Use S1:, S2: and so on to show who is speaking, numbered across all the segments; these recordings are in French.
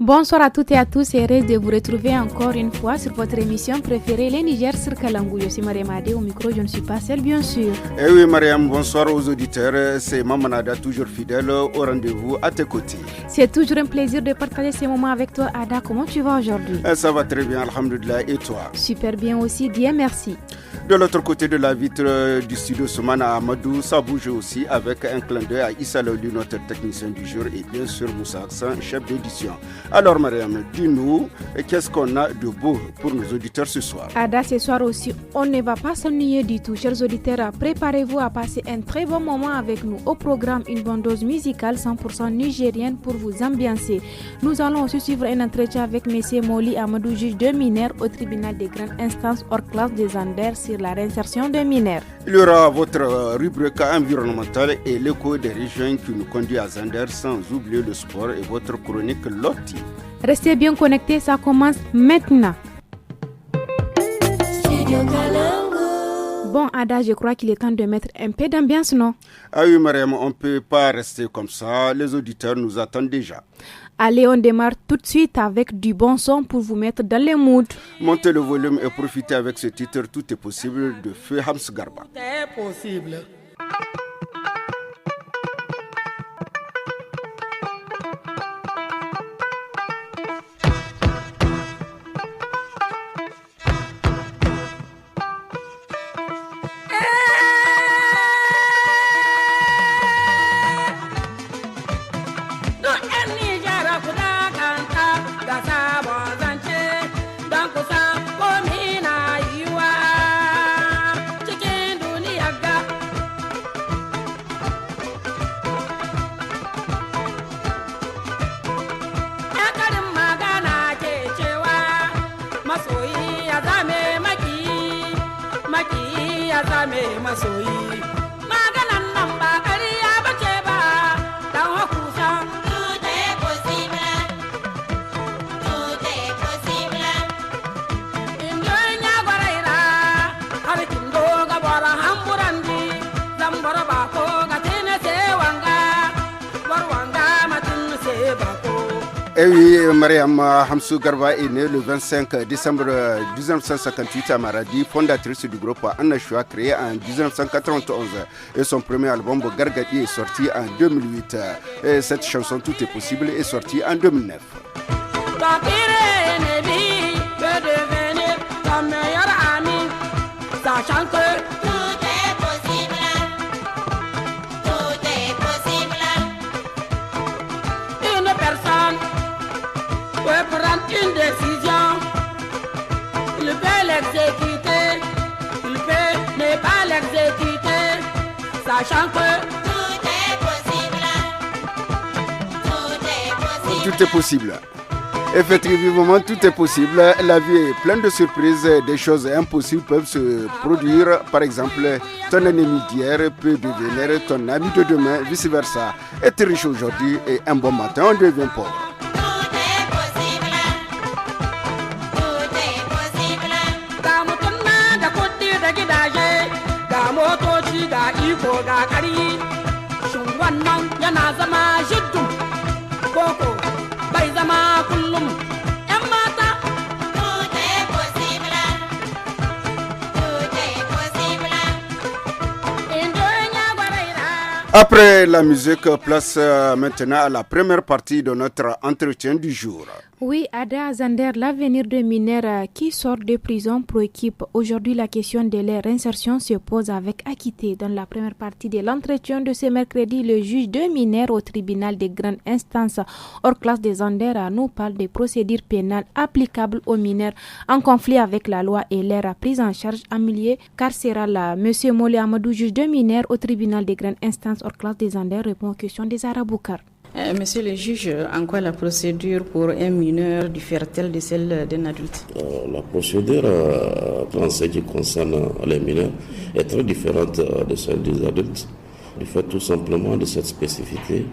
S1: Bonsoir à toutes et à tous et heureuse de vous retrouver encore une fois sur votre émission préférée, les Niger sur Kalangou. Je suis Mariam Adé, au micro, je ne suis pas seule bien sûr.
S2: Eh oui Mariam, bonsoir aux auditeurs, c'est Mamanada toujours fidèle au rendez-vous à tes côtés.
S1: C'est toujours un plaisir de partager ces moments avec toi Ada, comment tu vas aujourd'hui?
S2: Ça va très bien, alhamdoulilah, et toi?
S1: Super bien aussi, bien merci.
S2: De l'autre côté de la vitre du studio Soumana Amadou, ça bouge aussi avec un clin d'œil à Issa Loli, notre technicien du jour, et bien sûr Moussa Hassan, chef d'édition. Alors Mariam, dis-nous, qu'est-ce qu'on a de beau pour nos auditeurs ce soir?
S1: Ada, ce soir aussi, on ne va pas s'ennuyer du tout. Chers auditeurs, préparez-vous à passer un très bon moment avec nous. Au programme, une bonne dose musicale 100% nigérienne pour vous ambiancer. Nous allons aussi suivre un entretien avec M. Moli Amadou, juge de mineurs au tribunal des grandes instances hors classe des Anders sur la réinsertion des mineurs.
S2: Il y aura votre rubrique environnementale et l'écho des régions qui nous conduit à Zander, sans oublier le sport et votre chronique Loti.
S1: Restez bien connectés, ça commence maintenant. Bon Ada, je crois qu'il est temps de mettre un peu d'ambiance, non?
S2: Ah oui Mariam, on ne peut pas rester comme ça, les auditeurs nous attendent déjà.
S1: Allez, on démarre tout de suite avec du bon son pour vous mettre dans les moods.
S2: Montez le volume et profitez avec ce titre Tout est possible de Feu Hams Garba.
S3: Tout est possible. Masoyi maganan nan ba ƙarya bace ba dan hakusan tout est possible indonya gwaraira har kindo ga bara hamburandi zambara ba ko ga tene se wanga war wanga matin se ba ko.
S2: Eh oui, Mariam Hamsou Garba est née le 25 décembre 1958 à Maradi, fondatrice du groupe Anashua créé en 1991. Et son premier album Gargadi est sorti en 2008. Et cette chanson Tout est possible est sortie en 2009.
S3: Une décision, il peut l'exécuter, il peut ne pas l'exécuter, sachant que tout est possible,
S2: Tout est possible. Effectivement, tout est possible. La vie est pleine de surprises. Des choses impossibles peuvent se produire. Par exemple, ton ennemi d'hier peut devenir ton ami de demain, vice-versa. Être riche aujourd'hui et un bon matin, on devient pauvre.
S3: motoci ga iko ga kari shin wannan yana zama jiddu koko bai zama kullum yan mata. Tout est possible,
S2: Après la musique, place maintenant à la première partie de notre entretien du jour.
S1: Oui, Ada Zander, l'avenir des mineurs qui sortent de prison préoccupe. Aujourd'hui, la question de leur insertion se pose avec acuité. Dans la première partie de l'entretien de ce mercredi, le juge de mineurs au tribunal des grandes instances hors classe des Zander nous parle des procédures pénales applicables aux mineurs en conflit avec la loi et leur prise en charge en milieu carcéral. Monsieur Moli Amadou, juge de mineurs au tribunal des grandes instances hors classe des Zander, répond aux questions des Araboukar.
S4: Monsieur le juge, en quoi la procédure pour un mineur diffère-t-elle de celle d'un adulte?
S5: La procédure, en ce qui concerne les mineurs, est très différente de celle des adultes, du fait tout simplement de cette spécificité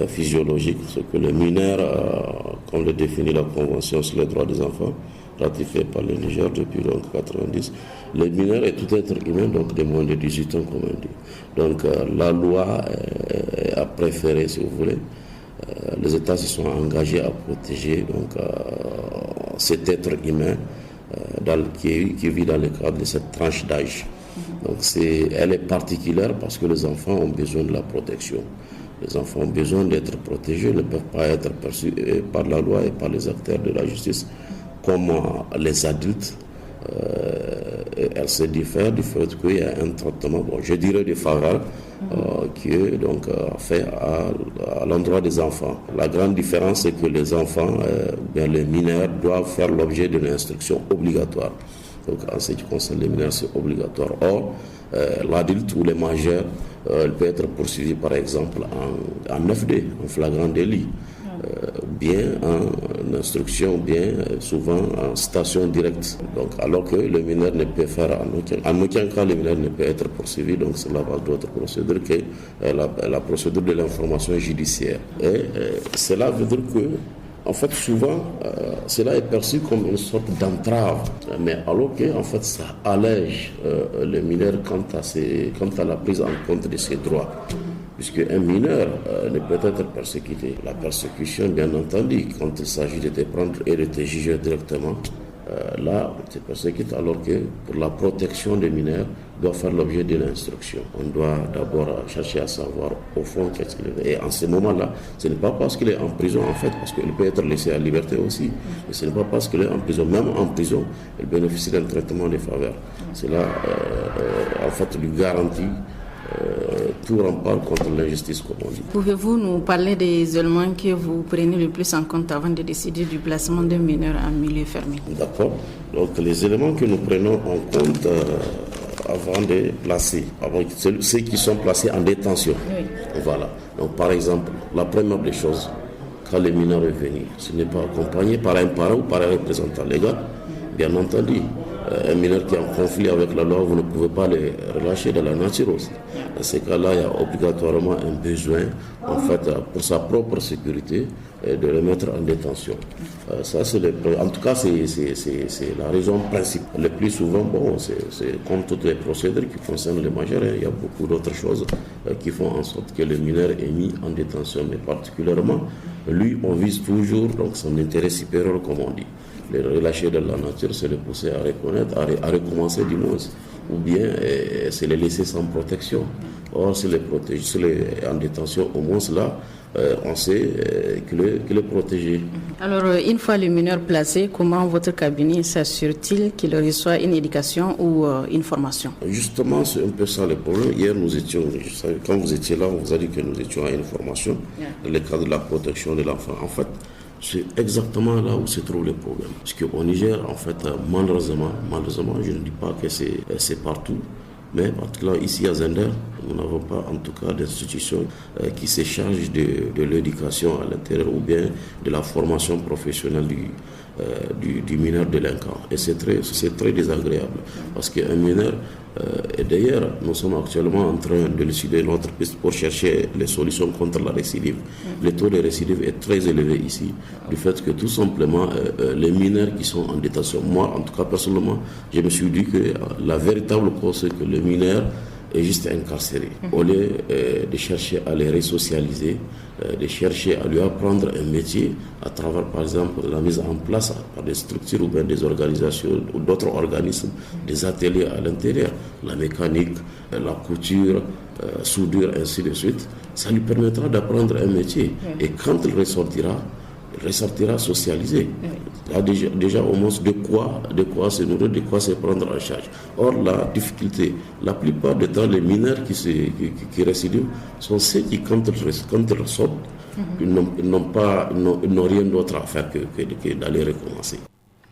S5: physiologique, ce que le mineur, comme le définit la Convention sur les droits des enfants, ratifiée par le Niger depuis 1990, le mineur est tout être humain, donc de moins de 18 ans, comme on dit. Donc la loi a préféré, si vous voulez, les États se sont engagés à protéger donc, cet être humain qui vit dans le cadre de cette tranche d'âge. Donc elle est particulière parce que les enfants ont besoin de la protection. Les enfants ont besoin d'être protégés, ne peuvent pas être perçus par la loi et par les acteurs de la justice comme les adultes. Elle se diffère du fait qu'il y a un traitement, je dirais défavorable, qui est donc fait à l'endroit des enfants. La grande différence, c'est que les enfants, bien les mineurs, doivent faire l'objet d'une instruction obligatoire. Donc en ce qui concerne les mineurs, c'est obligatoire. Or, l'adulte ou les majeurs, il peut être poursuivi par exemple en 9D, en flagrant délit. Bien en instruction, bien souvent en citation directe. Donc, alors que le mineur ne peut faire en aucun cas le mineur ne peut être poursuivi, donc c'est la base d'autres procédures que la procédure de l'information judiciaire. Et cela veut dire que, en fait, souvent, cela est perçu comme une sorte d'entrave, mais alors que, en fait, ça allège le mineur quant à la prise en compte de ses droits. Puisque un mineur ne peut être persécuté. La persécution, bien entendu, quand il s'agit de te prendre et de te juger directement, là, on te persécute, alors que pour la protection des mineurs, doit faire l'objet de l'instruction. On doit d'abord chercher à savoir au fond qu'est-ce qu'il est. Et en ce moment-là, ce n'est pas parce qu'il est en prison, en fait, parce qu'il peut être laissé à liberté aussi. Mais ce n'est pas parce qu'il est en prison. Même en prison, il bénéficie d'un traitement de faveur. Cela, en fait, lui garantit tout rempart contre l'injustice, comme on dit.
S4: Pouvez-vous nous parler des éléments que vous prenez le plus en compte avant de décider du placement d'un mineur en milieu fermé?
S5: D'accord. Donc les éléments que nous prenons en compte avant de placer, ceux qui sont placés en détention. Oui. Voilà. Donc par exemple, la première des choses, quand le mineur est venu, ce n'est pas accompagné par un parent ou par un représentant légal, bien entendu. Un mineur qui est en conflit avec la loi, vous ne pouvez pas le relâcher de la nature aussi. Dans ces cas-là, il y a obligatoirement un besoin, en fait, pour sa propre sécurité, de le mettre en détention. Ça, en tout cas, c'est la raison principale. Le plus souvent, c'est comme toutes les procédures qui concernent les majeurs, il y a beaucoup d'autres choses qui font en sorte que le mineur est mis en détention. Mais particulièrement, lui, on vise toujours donc, son intérêt supérieur, comme on dit. Le relâcher de la nature, c'est le pousser à reconnaître, à recommencer du moins, ou bien c'est le laisser sans protection. Or, si les protéger, si les en détention, au moins là, on sait qu'il est protégé.
S4: Alors, une fois le mineur placé, comment votre cabinet s'assure-t-il qu'il reçoit une éducation ou une formation? Justement,
S5: c'est un peu ça le problème. Hier, nous étions, quand vous étiez là, on vous a dit que nous étions à une formation dans le cadre de la protection de l'enfant. En fait, c'est exactement là où se trouve le problème. Parce qu'au Niger, en fait, malheureusement, je ne dis pas que c'est partout, mais particulièrement ici à Zender, nous n'avons pas en tout cas d'institution qui se charge de l'éducation à l'intérieur ou bien de la formation professionnelle du mineur délinquant. Et c'est très désagréable parce qu'un mineur, et d'ailleurs nous sommes actuellement en train de décider notre piste pour chercher les solutions contre la récidive. Le taux de récidive est très élevé ici, du fait que tout simplement les mineurs qui sont en détention, moi en tout cas personnellement, je me suis dit que la véritable cause c'est que le mineur est juste incarcéré. Au lieu de chercher à les resocialiser, de chercher à lui apprendre un métier à travers, par exemple, la mise en place par des structures ou bien des organisations ou d'autres organismes, des ateliers à l'intérieur, la mécanique, la couture, soudure, ainsi de suite, ça lui permettra d'apprendre un métier. Et quand il ressortira socialisé. Il y a déjà au moins de quoi se nourrir, de quoi se prendre en charge. Or, la difficulté, la plupart du temps, les mineurs qui récidivent sont ceux qui, quand ils ressortent, ils n'ont rien d'autre à faire que d'aller recommencer.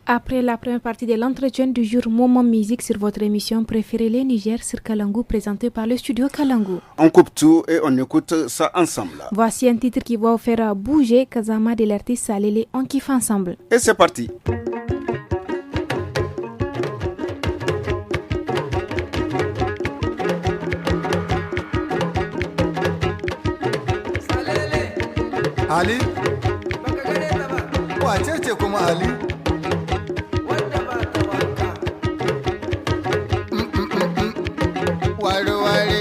S1: Après la première partie de l'entretien du jour Moment Musique sur votre émission préférée Les Niger sur Kalangu, présentée par le studio Kalangu.
S2: On coupe tout et on écoute ça ensemble.
S1: Voici un titre qui va vous faire bouger, Kazama de l'artiste Salele, on kiffe ensemble.
S2: Et c'est parti.
S6: Ali? Wace ce kuma Ali? Wari-wari,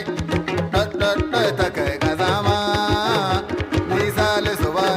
S6: ɗaɗɗaɗɗai ta kai ƙazama, nisa lissu ba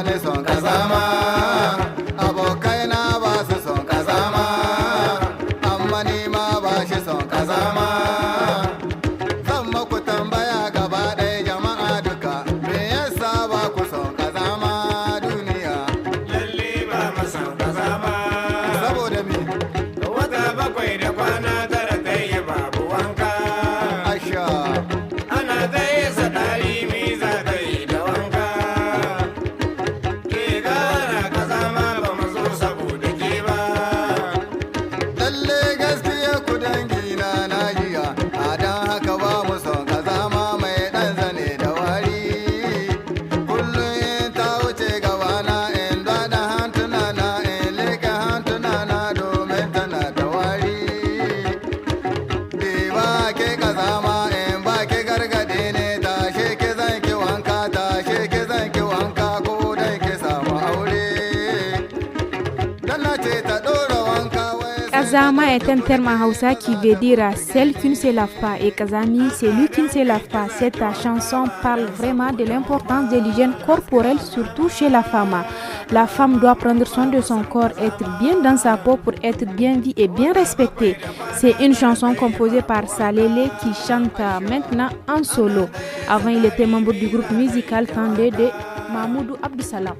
S6: ba ke kazama in ba ke gargade ne tashe ke zan ki wanka tashe ke zan ki wanka ko dai ke samu aure dalla ce ta dora wanka wai
S1: Kazama est un terme en Hausa qui veut dire celle qui ne se lave pas et Kazami, c'est lui qui ne se lave pas. Cette chanson parle vraiment de l'importance de l'hygiène corporelle, surtout chez la femme. La femme doit prendre soin de son corps, être bien dans sa peau pour être bien vue et bien respectée. C'est une chanson composée par Salele qui chante maintenant en solo. Avant, il était membre du groupe musical Tandé de Mahmoudou Abdussalam.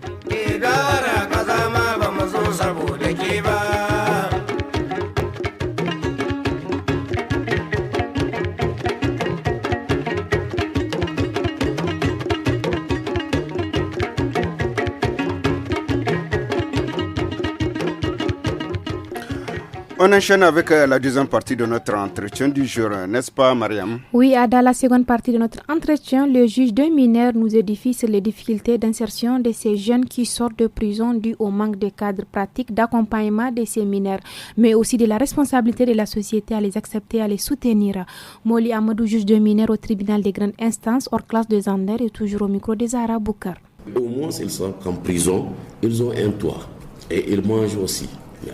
S2: On enchaîne avec la deuxième partie de notre entretien du jour, n'est-ce pas Mariam?
S1: Oui, dans la seconde partie de notre entretien, le juge d'un mineur nous édifie sur les difficultés d'insertion de ces jeunes qui sortent de prison dû au manque de cadres pratiques d'accompagnement de ces mineurs, mais aussi de la responsabilité de la société à les accepter, à les soutenir. Moli Amadou, juge d'un mineur au tribunal des grandes instances hors classe de Zander, est toujours au micro des Zahra Boukar.
S5: Au moins, ils savent qu'en prison, ils ont un toit et ils mangent aussi.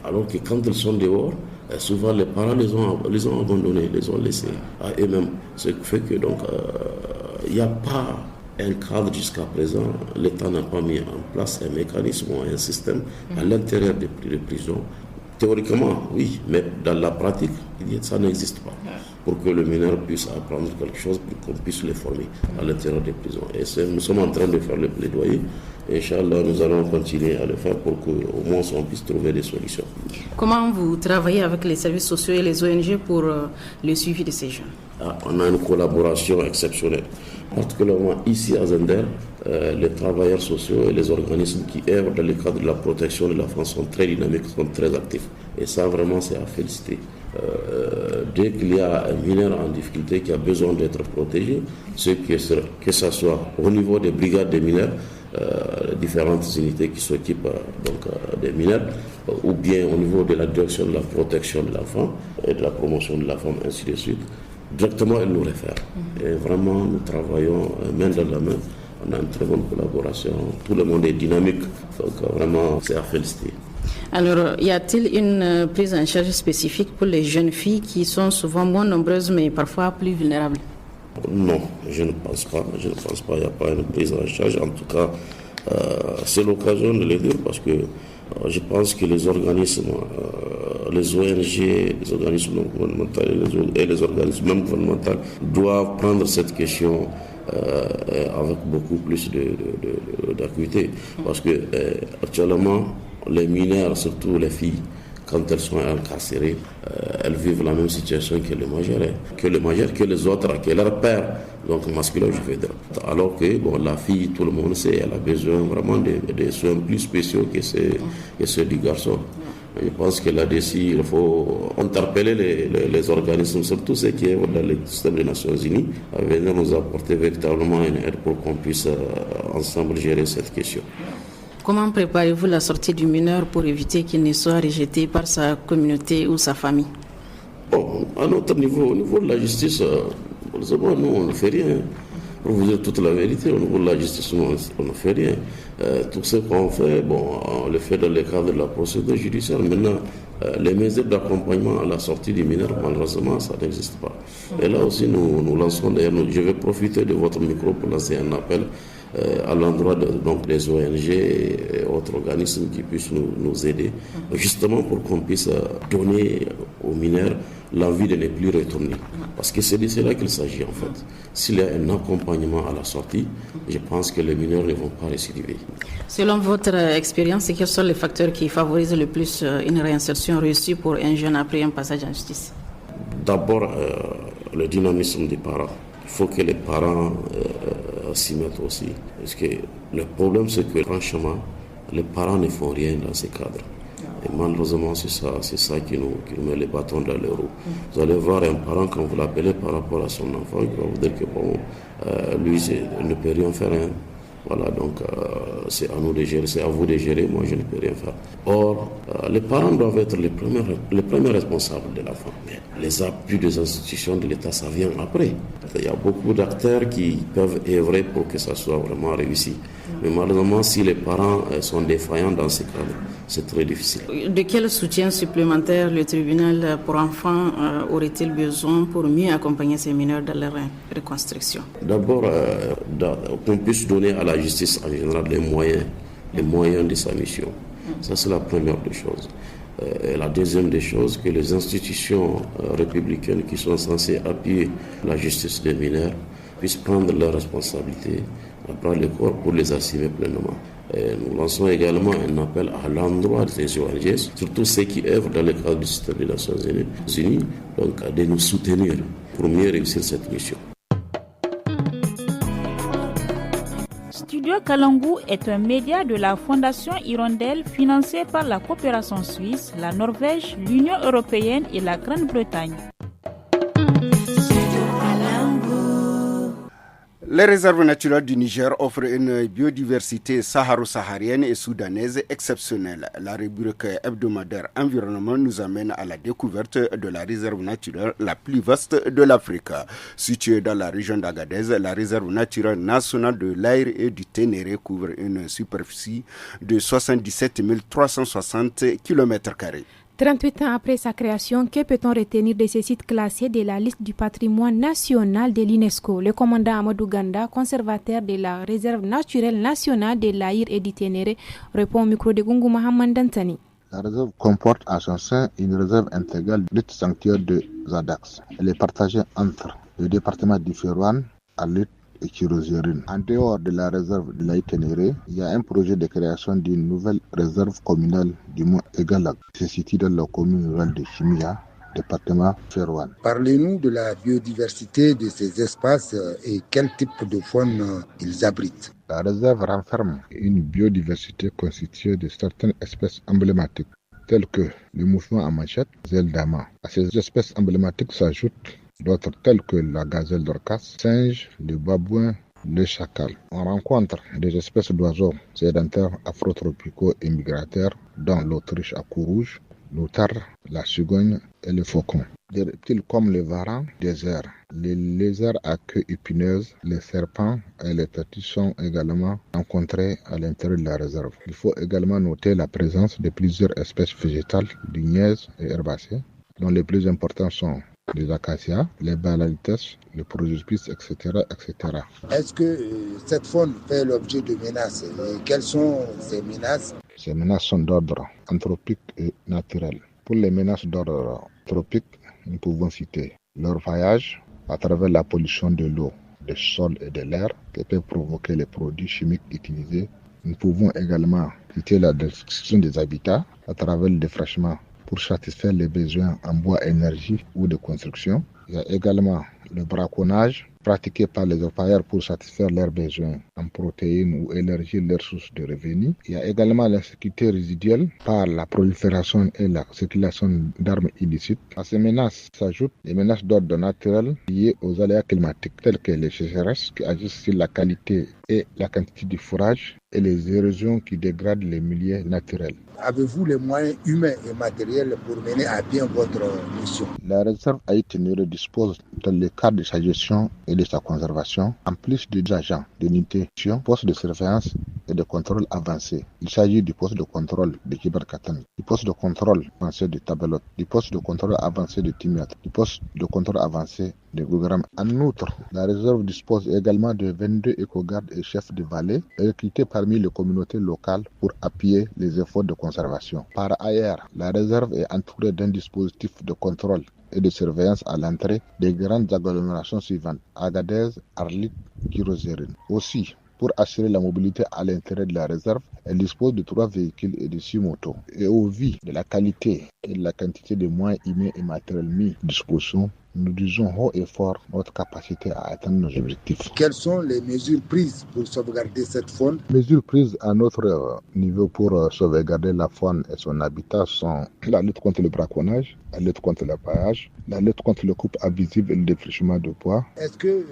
S5: Alors que quand ils sont dehors, souvent les parents les ont abandonnés, les ont laissés à eux-mêmes. Ce qui fait que donc il n'y a pas un cadre jusqu'à présent. L'État n'a pas mis en place un mécanisme ou un système à l'intérieur des prisons. Théoriquement, oui, mais dans la pratique, ça n'existe pas. Pour que le mineur puisse apprendre quelque chose, pour qu'on puisse le former à l'intérieur des prisons. Et nous sommes en train de faire le plaidoyer. Inch'Allah, nous allons continuer à le faire pour qu'au moins on puisse trouver des solutions.
S4: Comment vous travaillez avec les services sociaux et les ONG pour le suivi de ces jeunes?
S5: On a une collaboration exceptionnelle. Particulièrement ici à Zender, les travailleurs sociaux et les organismes qui œuvrent dans le cadre de la protection de l'enfance sont très dynamiques, sont très actifs. Et ça, vraiment, c'est à féliciter. Dès qu'il y a un mineur en difficulté qui a besoin d'être protégé, que ce soit au niveau des brigades des mineurs, différentes unités qui s'occupent des mineurs, ou bien au niveau de la direction de la protection de l'enfant et de la promotion de la femme, ainsi de suite, directement elle nous réfère. Et vraiment, nous travaillons main dans la main. On a une très bonne collaboration. Tout le monde est dynamique. Donc vraiment, c'est à féliciter.
S4: Alors, y a-t-il une prise en charge spécifique pour les jeunes filles qui sont souvent moins nombreuses mais parfois plus vulnérables?
S5: Non, je ne pense pas. Il n'y a pas une prise en charge. En tout cas, c'est l'occasion de le dire parce que je pense que les organismes, les ONG, les organismes non gouvernementaux et les organismes même gouvernementaux doivent prendre cette question avec beaucoup plus d'acuité. Parce que actuellement, les mineurs, surtout les filles, quand elles sont incarcérées, elles vivent la même situation que les majeurs, que les autres, que leurs pères, donc masculins, je veux dire. Alors que la fille, tout le monde sait, elle a besoin vraiment de soins plus spéciaux que ceux du garçon. Je pense que là-dessus, il faut interpeller les organismes, surtout ceux qui sont dans le système des Nations Unies, à venir nous apporter véritablement une aide pour qu'on puisse ensemble gérer cette question.
S4: Comment préparez-vous la sortie du mineur pour éviter qu'il ne soit rejeté par sa communauté ou sa famille?
S5: Bon, à notre niveau, au niveau de la justice, nous, on ne fait rien. Pour vous dire toute la vérité, au niveau de la justice, on ne fait rien. Tout ce qu'on fait, on le fait dans le cadre de la procédure judiciaire. Maintenant, les mesures d'accompagnement à la sortie du mineur, malheureusement, ça n'existe pas. Et là aussi, nous lançons, d'ailleurs, je vais profiter de votre micro pour lancer un appel à l'endroit des ONG et autres organismes qui puissent nous aider, justement pour qu'on puisse donner aux mineurs l'envie de ne plus retourner. Parce que c'est de cela qu'il s'agit en fait. S'il y a un accompagnement à la sortie, je pense que les mineurs ne vont pas récidiver.
S4: Selon votre expérience, quels sont les facteurs qui favorisent le plus une réinsertion réussie pour un jeune après un passage en justice?
S5: D'abord, le dynamisme des parents. Il faut que les parents s'y mettent aussi. Parce que le problème, c'est que franchement, les parents ne font rien dans ces cadres. Et malheureusement, c'est ça qui nous met les bâtons dans les roues. Vous allez voir un parent, quand vous l'appelez par rapport à son enfant, qui va vous dire que lui, il ne peut rien faire. Voilà, donc c'est à nous de gérer, c'est à vous de gérer, moi je ne peux rien faire. Or, les parents doivent être les premiers responsables de l'enfant. Mais les appuis des institutions de l'État, ça vient après. Il y a beaucoup d'acteurs qui peuvent œuvrer pour que ça soit vraiment réussi. Mais malheureusement, si les parents sont défaillants dans ces cas-là, c'est très difficile.
S4: De quel soutien supplémentaire le tribunal pour enfants aurait-il besoin pour mieux accompagner ces mineurs dans leur reconstruction?
S5: D'abord, qu'on puisse donner à la justice en général les moyens de sa mission. Ça, c'est la première des choses. Et la deuxième des choses, que les institutions républicaines qui sont censées appuyer la justice des mineurs puissent prendre leurs responsabilités, prendre les corps pour les assumer pleinement. Et nous lançons également un appel à l'endroit des ONG, surtout ceux qui œuvrent dans le cadre du système des Nations Unies, donc de nous soutenir pour mieux réussir cette mission.
S7: Studio Kalangu est un média de la Fondation Hirondelle financé par la coopération suisse, la Norvège, l'Union européenne et la Grande-Bretagne.
S2: Les réserves naturelles du Niger offrent une biodiversité saharo-saharienne et soudanaise exceptionnelle. La rubrique hebdomadaire environnement nous amène à la découverte de la réserve naturelle la plus vaste de l'Afrique. Située dans la région d'Agadez, la réserve naturelle nationale de l'Aïr et du Ténéré couvre une superficie de 77 360 km².
S1: 38 ans après sa création, que peut-on retenir de ces sites classés de la liste du patrimoine national de l'UNESCO? Le commandant Amadou Ganda, conservateur de la réserve naturelle nationale de l'Aïr et du Ténéré, répond au micro de Gungu Mohamed Dantani.
S8: La réserve comporte en son sein une réserve intégrale du sanctuaire de Zadax. Elle est partagée entre le département du Ferouane, Alit et Kirozérine. En dehors de la réserve de l'Aïr Ténéré, il y a un projet de création d'une nouvelle réserve communale du mont Egalag, qui se situe dans la commune rurale de Chimia, département Ferouane.
S9: Parlez-nous de la biodiversité de ces espaces et quel type de faune ils abritent.
S8: La réserve renferme une biodiversité constituée de certaines espèces emblématiques, telles que le mouvement à manchette, gazelle d'ama. À ces espèces emblématiques s'ajoutent d'autres telles que la gazelle d'Orcas, singe, le babouin, le chacal. On rencontre des espèces d'oiseaux sédentaires afrotropicaux et migratoires, dont l'autruche à cou rouge, l'outarde, la cigogne et le faucon. Des reptiles comme le varan, des airs, les lézards à queue épineuse, les serpents et les tortues sont également rencontrés à l'intérieur de la réserve. Il faut également noter la présence de plusieurs espèces végétales, ligneuses et herbacées, dont les plus importants sont les acacias, les balalites, les prosopis, etc., etc.
S9: Est-ce que cette faune fait l'objet de menaces et quelles sont ces menaces?
S8: Ces menaces sont d'ordre anthropique et naturel. Pour les menaces d'ordre anthropique, nous pouvons citer leur voyage à travers la pollution de l'eau, des sols et de l'air qui peut provoquer les produits chimiques utilisés. Nous pouvons également citer la destruction des habitats à travers le défrichement pour satisfaire les besoins en bois, énergie ou de construction. Il y a également le braconnage pratiqué par les orpailleurs pour satisfaire leurs besoins en protéines ou élargir leurs sources de revenus. Il y a également l'insécurité résiduelle par la prolifération et la circulation d'armes illicites. À ces menaces s'ajoutent les menaces d'ordre naturel liées aux aléas climatiques telles que les sécheresses qui agissent sur la qualité et la quantité du fourrage et les érosions qui dégradent les milieux naturels.
S9: Avez-vous les moyens humains et matériels pour mener à bien votre mission?
S8: La réserve Aïr Ténéré dispose, dans le cadre de sa gestion et de sa conservation, en plus des agents d'unité, postes de surveillance et de contrôle avancé. Il s'agit du poste de contrôle de Kibarkatan, du poste de contrôle avancé de Tabelot, du poste de contrôle avancé de Timiat, du poste de contrôle avancé de Gougram. En outre, la réserve dispose également de 22 éco-gardes et chefs de vallée recrutés parmi les communautés locales pour appuyer les efforts de conservation. Par ailleurs, la réserve est entourée d'un dispositif de contrôle et de surveillance à l'entrée des grandes agglomérations suivantes: Agadez, Arlit, Kirozérine. Aussi, pour assurer la mobilité à l'intérieur de la réserve, elle dispose de 3 véhicules et de 6 motos. Et au vu de la qualité et de la quantité de moyens humains et matériels mis à disposition, nous disons haut et fort notre capacité à atteindre nos objectifs.
S9: Quelles sont les mesures prises pour sauvegarder cette faune?
S8: Les mesures prises à notre niveau pour sauvegarder la faune et son habitat sont la lutte contre le braconnage, la lutte contre le paillage, la lutte contre le coupe abusive et le défrichement de bois.
S9: Est-ce que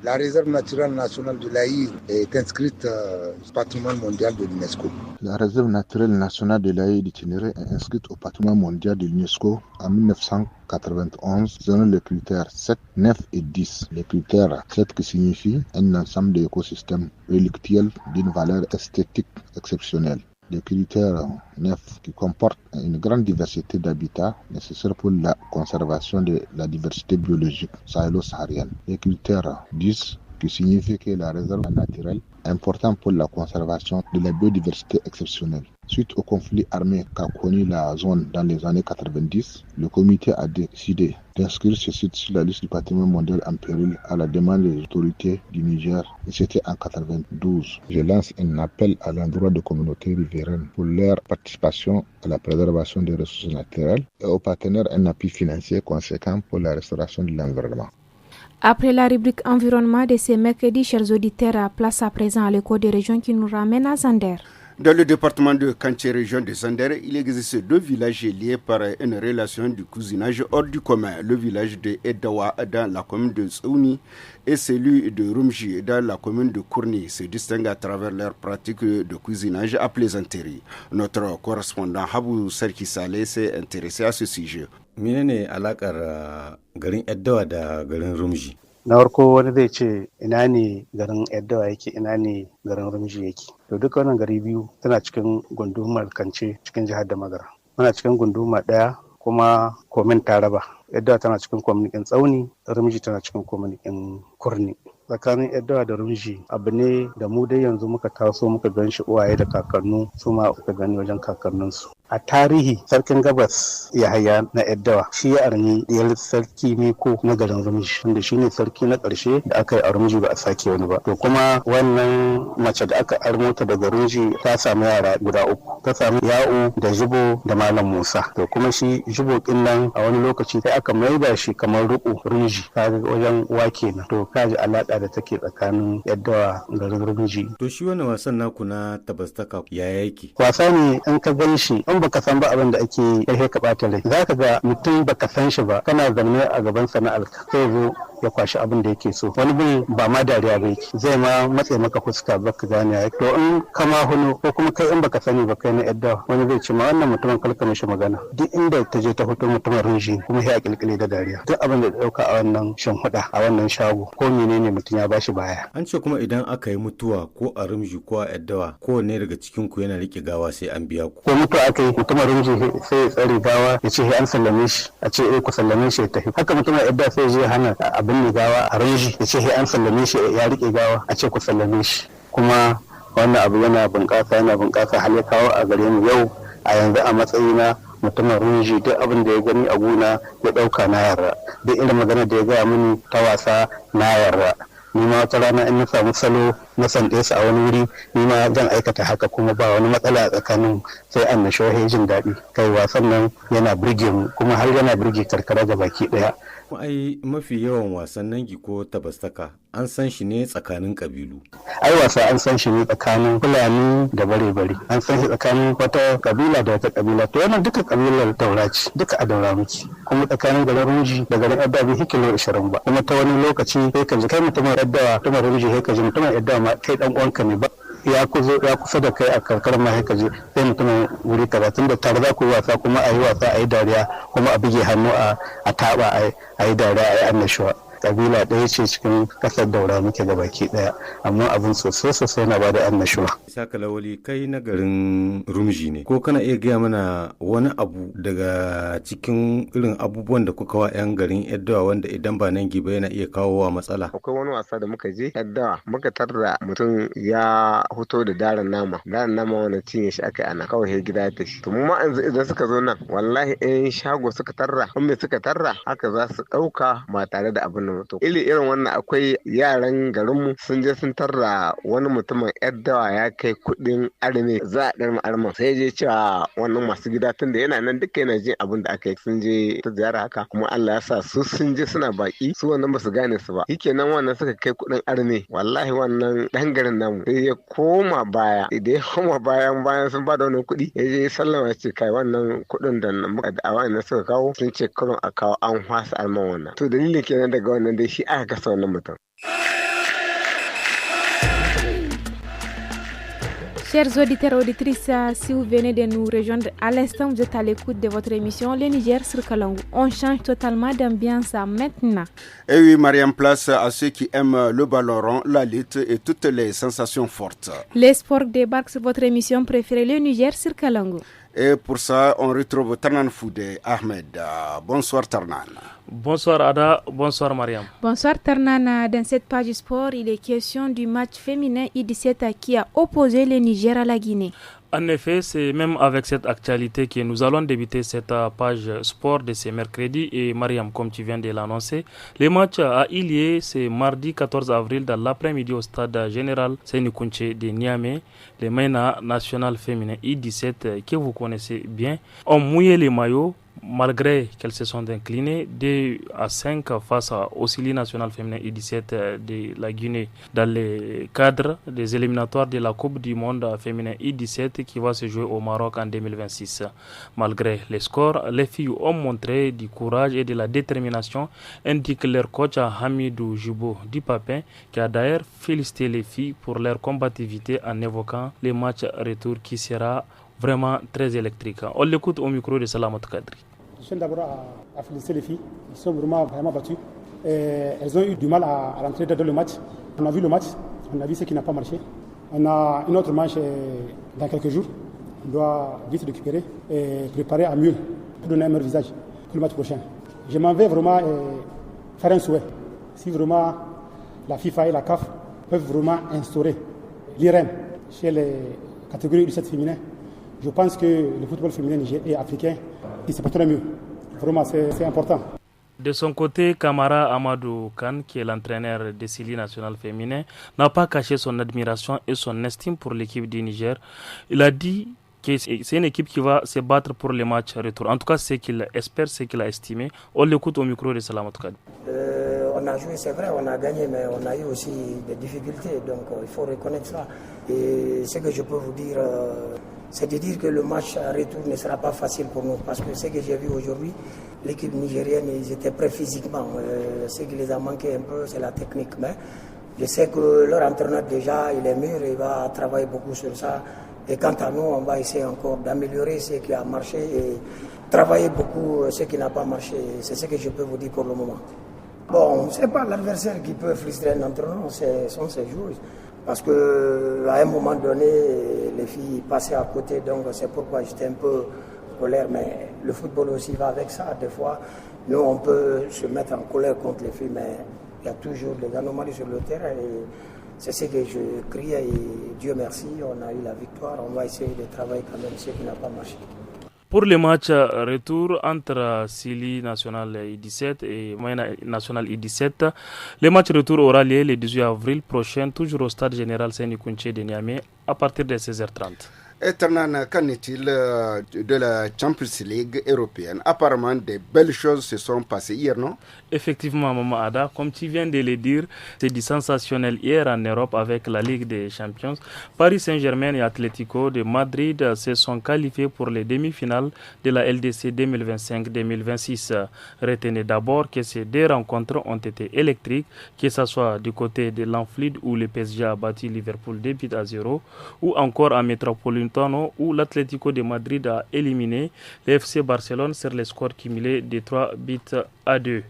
S9: La réserve naturelle nationale de l'Aïr est inscrite au patrimoine mondial de l'UNESCO.
S8: La réserve naturelle nationale de l'Aïr du Ténéré est inscrite au patrimoine mondial de l'UNESCO en 1991 selon les critères 7, 9 et 10. Les critères 7 qui signifie un ensemble d'écosystèmes relictuels d'une valeur esthétique exceptionnelle. Les critères 9 qui comportent une grande diversité d'habitats nécessaires pour la conservation de la diversité biologique sahélo-saharienne. Les critères 10 qui signifie que la réserve naturelle est importante pour la conservation de la biodiversité exceptionnelle. Suite au conflit armé qu'a connu la zone dans les années 90, le comité a décidé d'inscrire ce site sur la liste du patrimoine mondial en péril à la demande des autorités du Niger, et c'était en 92. Je lance un appel à l'endroit des communautés riveraines pour leur participation à la préservation des ressources naturelles et aux partenaires un appui financier conséquent pour la restauration de l'environnement.
S1: Après la rubrique environnement de ce mercredi, chers auditeurs, place à présent à l'écho des régions qui nous ramène à Zander.
S2: Dans le département de Kanché, région de Zander, il existe 2 villages liés par une relation de cousinage hors du commun. Le village de Edawa dans la commune de Tsouni et celui de Rumji dans la commune de Kourni se distinguent à travers leur pratique de cousinage à plaisanterie. Notre correspondant Habou Sarki Saleh s'est intéressé à ce sujet.
S10: Menene alakar garin Edawa da garin Rumji?
S11: Na farko wani zai ce ina ne garin Eddawa yake, ina ne garin Rumji yake. To duka wannan gari biyu tana cikin gundumar Kance cikin jihar da Magara. Muna cikin gunduma ɗaya kuma komin Taraba. Eddawa tana cikin kwamnikin Tsauni, Rumji tana cikin kwamnikin Kurni. Tsakanin Eddawa da Rumji abu ne da mu dai yanzu muka taso muka gan shi uwaye da kakannu su ma suka gani wajen kakanninsu. A tarihi sarkin gabas Yahaya na Eddawa shi ya armi diyar sarki Miko na garin Rumji wanda shi ne sarki na ƙarshe da aka yi a Rumji ba a sake wani ba. To kuma wannan mace da aka armo ta daga Rumji ta samu yara guda 3. Ta samu Ya'u da Jibo da Malam Musa. To kuma shi Jibo ɗin nan a wani lokaci sai aka maida shi kamar riƙo Rumji kaga wajen uwa kenan. To kaji alaƙa da take tsakanin Eddawa da Rumji.
S10: To shi wannan wasan naku na tabastaka ya yake?
S11: Wasa ne in ka gan shi in baka san ba abin da ake yi kai ka bata rai. Zaka ga mutum baka san shi ba kana zaune a gaban sana'arka sai zo ya kwashi abin da yake so. Wani bin ba ma dariya ba yake zai ma matse maka fuska baka gane. To in kama hunu ko kuma kai in baka sani ba kai na Eddawa wani zai ce ma wannan mutumin kalka mishi magana. Duk inda ta je ta fito mutumin Rumji kuma sai a kilkile da dariya. Duk abin da dauka a wannan shinhuda a wannan shago ko menene mutum ya bashi baya.
S10: An ce kuma idan aka yi mutuwa ko a Rumji ko a Eddawa kowanne daga cikin ku yana rike gawa sai an biya ku.
S11: Ko mutuwa aka yi mutumin Rumji sai ya tsare gawa ya ce an sallame shi a ce ku sallame shi ya tafi. Haka mutumin Eddawa sai zai hana abin ne gawa a Rumji ya ce an sallame shi ya rike gawa a ce ku sallame shi. Kuma wannan abu yana bunƙasa har ya kawo a gare mu yau a yanzu a matsayina mutumin Rumji duk abin da ya gani a gona ya ɗauka na yarda. Duk irin magana da ya gaya mini ta wasa na yarda. Ni ma wata rana in na samu salo na sande su a wani wuri ni ma zan aikata haka kuma ba wani matsala a tsakanin sai annashuwa jin daɗi. Kai wasan nan yana burge mu kuma har yana burge karkara da baki ɗaya.
S10: Ai mafi yawan wasan nangi ko tabastaka an san shi ne tsakanin kabilu.
S11: Ai wasa an san shi ne tsakanin Fulani da bare-bare. An san shi tsakanin wata kabila da wata kabila. To wannan duka kabilar Daura ce, duka a Daura muke. Kuma tsakanin garin Rumji da garin Eddawa bai kilo 20 ba. Kuma ta wani lokaci sai ka ji kai mutumin Eddawa, mutumin Rumji sai ka ji mutumin Eddawa ma kai dan uwanka ne ba. Ya kusa da kai a karkar ma haka je sai mutumin wuri kaza tunda tare za ku yi wasa kuma a yi wasa a yi dariya kuma a buge hannu a taba a yi dariya a yi annashuwa. Kabila ɗaya ce cikin ƙasar Daura muke da baki ɗaya amma abin sosai na bada annashuwa.
S10: Saka Lawali kai na garin Rumji ne ko kana iya gaya mana wani abu daga cikin irin abubuwan da kuka wa 'yan garin Eddawa wanda idan ba nan giba yana iya kawo wa matsala?
S12: Akwai wani wasa da muka je Eddawa muka tarda mutum ya fito da daren nama wani cinye shi aka ana kawai sai gida ta shi. To mu ma idan suka zo nan wallahi in shago suka tarra kuma suka tarra haka za su ɗauka ba tare da abin nan. To irin wannan akwai yaran garinmu sun je sun tarra wani mutumin Eddawa ya kai kuɗin arme za a ɗarma arman sai je cewa wannan masu gida tun da yana nan duka yana jin abin da aka yi sun je ta ziyara haka kuma Allah ya sa su sun je suna baki su wannan ba su gane su ba shikenan wannan suka kai kuɗin arme wallahi wannan ɗan garin namu sai ya koma baya idan ya koma bayan sun ba da wannan kuɗi ya je sallama ce kai wannan kuɗin da wannan suka kawo sun ce kurin a kawo an hwasa arman wannan to dalilin kenan daga wannan dai shi aka kasa wannan mutum.
S1: Chers auditeurs et auditrices, si vous venez de nous rejoindre à l'instant, vous êtes à l'écoute de votre émission Le Niger sur Kalangu. On change totalement d'ambiance maintenant.
S2: Et oui, Mariam, place à ceux qui aiment le ballon rond, la lutte et toutes les sensations fortes.
S1: Les sports débarquent sur votre émission préférée Le Niger sur Kalangu.
S2: Et pour ça, on retrouve Tarnan Foudé Ahmed. Bonsoir Tarnan.
S13: Bonsoir Ada, bonsoir Mariam.
S1: Bonsoir Tarnan. Dans cette page sport, il est question du match féminin U17 qui a opposé le Niger à la Guinée.
S13: En effet, c'est même avec cette actualité que nous allons débuter cette page sport de ce mercredi. Et Mariam, comme tu viens de l'annoncer, le match à Ilié, c'est mardi 14 avril dans l'après-midi au stade général Sénikounche de Niamey. Les MENA national féminin I-17 que vous connaissez bien ont mouillé les maillots malgré qu'elles se sont inclinées 2-5 face au Sili national féminin I-17 de la Guinée dans le cadre des éliminatoires de la Coupe du monde féminin I-17 qui va se jouer au Maroc en 2026. Malgré les scores, les filles ont montré du courage et de la détermination, indique leur coach Hamidou Jibo Dipapin, qui a d'ailleurs félicité les filles pour leur combativité en évoquant les matchs retour qui sera vraiment très électrique. On l'écoute au micro de Salamat Kadri.
S14: Je tiens d'abord à féliciter les filles. Ils sont vraiment battues. Elles ont eu du mal à rentrer dans le match. On a vu le match, on a vu ce qui n'a pas marché. On a une autre manche dans quelques jours. On doit vite récupérer et préparer à mieux pour donner un meilleur visage pour le match prochain. Je m'en vais vraiment faire un souhait. Si vraiment la FIFA et la CAF peuvent vraiment instaurer l'IRM chez les catégories U17 féminines, je pense que le football féminin et africain, il se porterait mieux. Vraiment, c'est important.
S13: De son côté, Kamara Amadou Khan, qui est l'entraîneur des Sili national féminin, n'a pas caché son admiration et son estime pour l'équipe du Niger. Il a dit que c'est une équipe qui va se battre pour les matchs retour. En tout cas, c'est qu'il espère, c'est qu'il a estimé. On l'écoute au micro de Salamat Kadri.
S15: On a joué, c'est vrai, on a gagné, mais on a eu aussi des difficultés. Donc, il faut reconnaître ça. Et ce que je peux vous dire, c'est de dire que le match retour ne sera pas facile pour nous. Parce que ce que j'ai vu aujourd'hui, l'équipe nigérienne, ils étaient prêts physiquement. Ce qui les a manqué un peu, c'est la technique. Mais je sais que leur entraîneur, déjà, il est mûr, il va travailler beaucoup sur ça. Et quant à nous, on va essayer encore d'améliorer ce qui a marché et travailler beaucoup ce qui n'a pas marché. C'est ce que je peux vous dire pour le moment. Bon, ce n'est pas l'adversaire qui peut frustrer un entraîneur, ce sont ses joueurs. Parce qu'à un moment donné, les filles passaient à côté, donc c'est pourquoi j'étais un peu colère. Mais le football aussi va avec ça. Des fois, nous, on peut se mettre en colère contre les filles, mais il y a toujours des anomalies sur le terrain. Et c'est ce que je crie et Dieu merci, on a eu la victoire. On va essayer de travailler quand même ce qui n'a pas marché.
S13: Pour le match retour entre Sili National I-17 et Moyenne National I-17, le match retour aura lieu le 18 avril prochain, toujours au stade général Sénikounche de Niamey, à partir de 16h30.
S2: Et Tarnan, qu'en est-il de la Champions League européenne? Apparemment, des belles choses se sont passées hier, non?
S13: Effectivement, Maman Ada, comme tu viens de le dire, c'est du sensationnel hier en Europe avec la Ligue des Champions. Paris Saint-Germain et Atlético de Madrid se sont qualifiés pour les demi-finales de la LDC 2025-2026. Retenez d'abord que ces deux rencontres ont été électriques, que ce soit du côté de l'Anfield où le PSG a battu Liverpool 2-0 ou encore à Metropolitano où l'Atlético de Madrid a éliminé l'FC Barcelone sur le score cumulé de 3-2.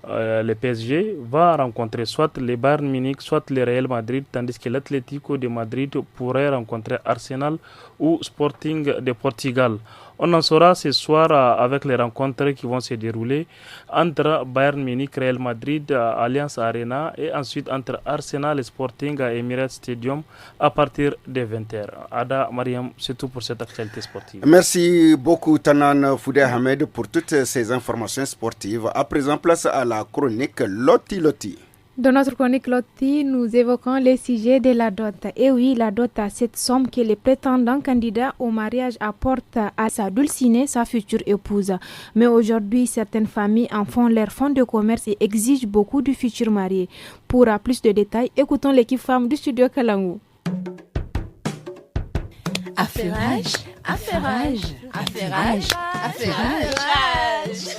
S13: Le PSG va rencontrer soit le Bayern Munich, soit le Real Madrid, tandis que l'Atlético de Madrid pourrait rencontrer Arsenal ou Sporting de Portugal. On en saura ce soir avec les rencontres qui vont se dérouler entre Bayern Munich, Real Madrid, Allianz Arena et ensuite entre Arsenal et Sporting à Emirates Stadium à partir de 20h. Ada, Mariam, c'est tout pour cette actualité sportive.
S2: Merci beaucoup Tanan Foudé Ahmed pour toutes ces informations sportives. À présent, place à la chronique Loti Loti.
S1: Dans notre chronique Loti, nous évoquons les sujets de la dot. Et oui, la dot, cette somme que les prétendants candidats au mariage apportent à sa dulcinée, sa future épouse. Mais aujourd'hui, certaines familles en font leur fonds de commerce et exigent beaucoup du futur marié. Pour plus de détails, écoutons l'équipe femme du studio Kalangu.
S16: Affairage, affairage, affairage, affairage.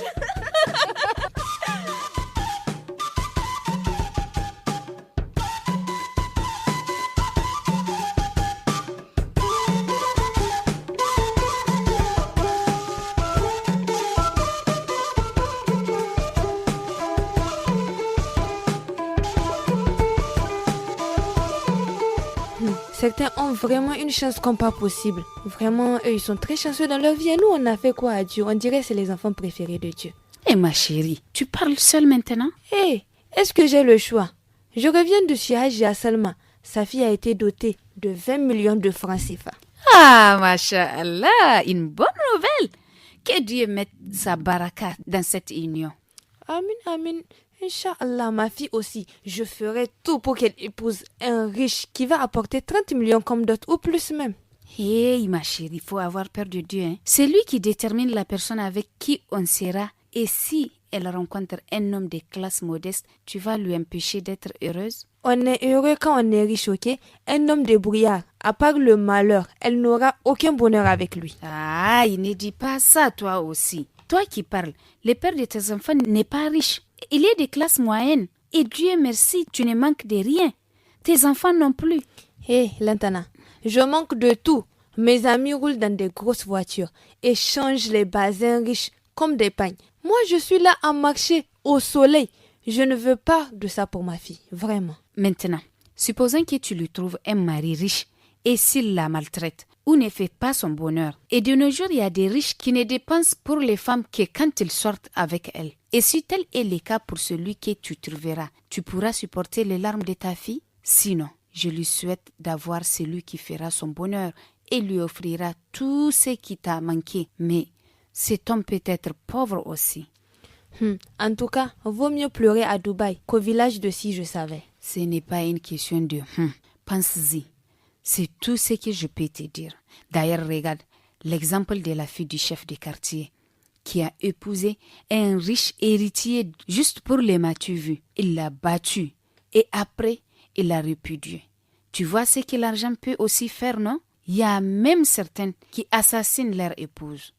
S17: Certains ont vraiment une chance comme pas possible. Vraiment, eux, ils sont très chanceux dans leur vie. Et nous, on a fait quoi à Dieu? On dirait que c'est les enfants préférés de Dieu.
S18: Eh ma chérie, tu parles seule maintenant?
S17: Eh, est-ce que j'ai le choix? Je reviens de chez Hajia Salma. Sa fille a été dotée de 20 millions de francs CFA.
S18: Ah, masha'Allah, une bonne nouvelle. Que Dieu mette sa baraka dans cette union.
S17: Amin, amin. Inch'Allah, ma fille aussi. Je ferai tout pour qu'elle épouse un riche qui va apporter 30 millions comme d'autres, ou plus même.
S18: Hey, ma chérie, il faut avoir peur de Dieu. Hein? C'est lui qui détermine la personne avec qui on sera. Et si elle rencontre un homme de classe modeste, tu vas lui empêcher d'être heureuse?
S17: On est heureux quand on est riche, ok? Un homme débrouillard, à part le malheur, elle n'aura aucun bonheur avec lui.
S18: Ah, il ne dit pas ça, toi aussi. Toi qui parles, le père de tes enfants n'est pas riche. Il est de classe moyenne. Et Dieu merci, tu ne manques de rien. Tes enfants non plus.
S17: Hé, Lantana, je manque de tout. Mes amis roulent dans des grosses voitures et changent les bazins riches comme des pagnes. Moi, je suis là à marcher au soleil. Je ne veux pas de ça pour ma fille, vraiment.
S18: Maintenant, supposons que tu lui trouves un mari riche et s'il la maltraite ou ne fait pas son bonheur. Et de nos jours, il y a des riches qui ne dépensent pour les femmes que quand ils sortent avec elles. Et si tel est le cas pour celui que tu trouveras, tu pourras supporter les larmes de ta fille? Sinon, je lui souhaite d'avoir celui qui fera son bonheur et lui offrira tout ce qui t'a manqué. Mais cet homme peut être pauvre aussi.
S17: En tout cas, vaut mieux pleurer à Dubaï qu'au village de Si je savais.
S18: Ce n'est pas une question de pense-y. C'est tout ce que je peux te dire. D'ailleurs, regarde l'exemple de la fille du chef de quartier qui a épousé un riche héritier juste pour les m'as-tu vu. Il l'a battu et après, il l'a répudié. Tu vois ce que l'argent peut aussi faire, non? Il y a même certaines qui assassinent leur épouse.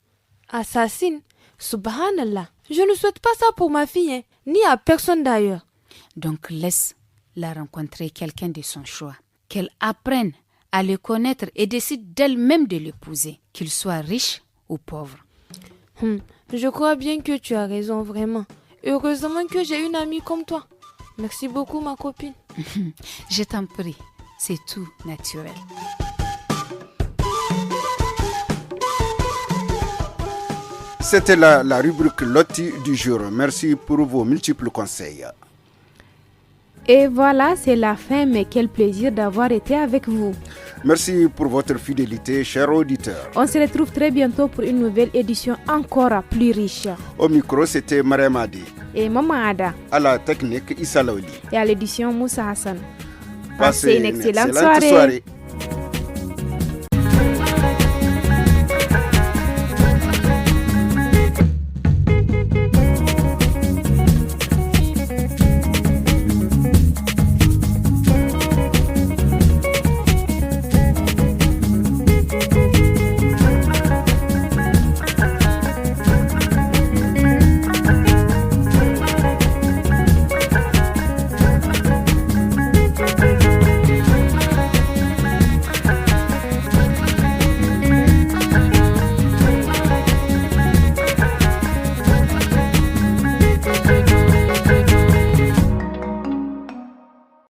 S17: Assassine? Subhanallah. Je ne souhaite pas ça pour ma fille, hein, ni à personne d'ailleurs.
S18: Donc laisse-la rencontrer quelqu'un de son choix. Qu'elle apprenne à le connaître et décide d'elle-même de l'épouser, qu'il soit riche ou pauvre.
S17: Je crois bien que tu as raison, vraiment. Heureusement que j'ai une amie comme toi. Merci beaucoup, ma copine.
S18: Je t'en prie, c'est tout naturel.
S2: C'était la rubrique Loti du jour. Merci pour vos multiples conseils.
S1: Et voilà, c'est la fin, mais quel plaisir d'avoir été avec vous.
S2: Merci pour votre fidélité, chers auditeurs.
S1: On se retrouve très bientôt pour une nouvelle édition encore plus riche.
S2: Au micro, c'était Mariam Adi.
S1: Et Maman Ada.
S2: À la technique, Issa Laouli.
S1: Et à l'édition, Moussa Hassan.
S2: Passez une excellente soirée.